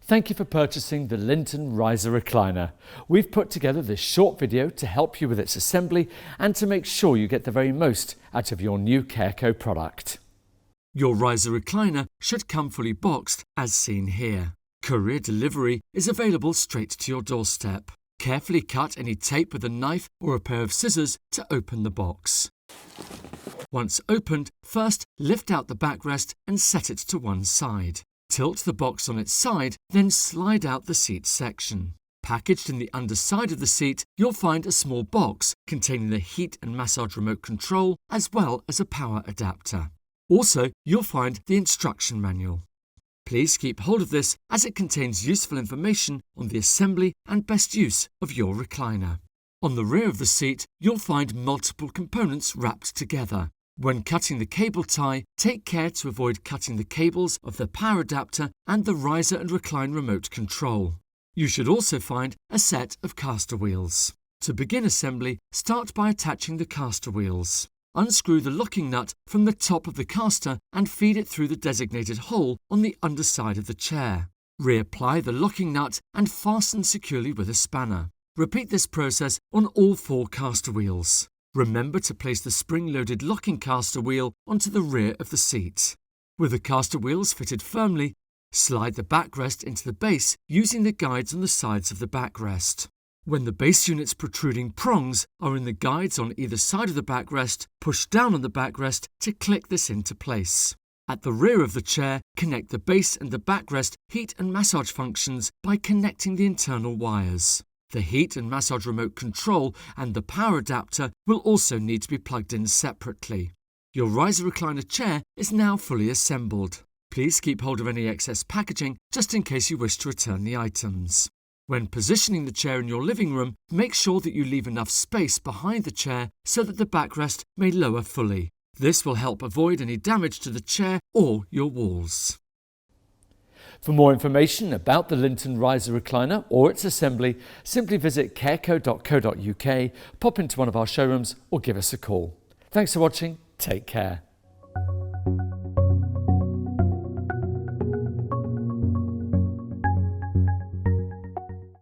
Thank you for purchasing the Lynton Rise Recliner. We've put together this short video to help you with its assembly and to make sure you get the very most out of your new CareCo product. Your riser recliner should come fully boxed as seen here. Courier delivery is available straight to your doorstep. Carefully cut any tape with a knife or a pair of scissors to open the box. Once opened, first lift out the backrest and set it to one side. Tilt the box on its side, then slide out the seat section. Packaged in the underside of the seat, you'll find a small box containing the heat and massage remote control as well as a power adapter. Also, you'll find the instruction manual. Please keep hold of this as it contains useful information on the assembly and best use of your recliner. On the rear of the seat, you'll find multiple components wrapped together. When cutting the cable tie, take care to avoid cutting the cables of the power adapter and the riser and recline remote control. You should also find a set of caster wheels. To begin assembly, start by attaching the caster wheels. Unscrew the locking nut from the top of the caster and feed it through the designated hole on the underside of the chair. Reapply the locking nut and fasten securely with a spanner. Repeat this process on all 4 caster wheels. Remember to place the spring-loaded locking caster wheel onto the rear of the seat. With the caster wheels fitted firmly, slide the backrest into the base using the guides on the sides of the backrest. When the base unit's protruding prongs are in the guides on either side of the backrest, push down on the backrest to click this into place. At the rear of the chair, connect the base and the backrest heat and massage functions by connecting the internal wires. The heat and massage remote control and the power adapter will also need to be plugged in separately. Your riser recliner chair is now fully assembled. Please keep hold of any excess packaging just in case you wish to return the items. When positioning the chair in your living room, make sure that you leave enough space behind the chair so that the backrest may lower fully. This will help avoid any damage to the chair or your walls. For more information about the Lynton Rise Recliner or its assembly, simply visit careco.co.uk, pop into one of our showrooms or give us a call. Thanks for watching. Take care.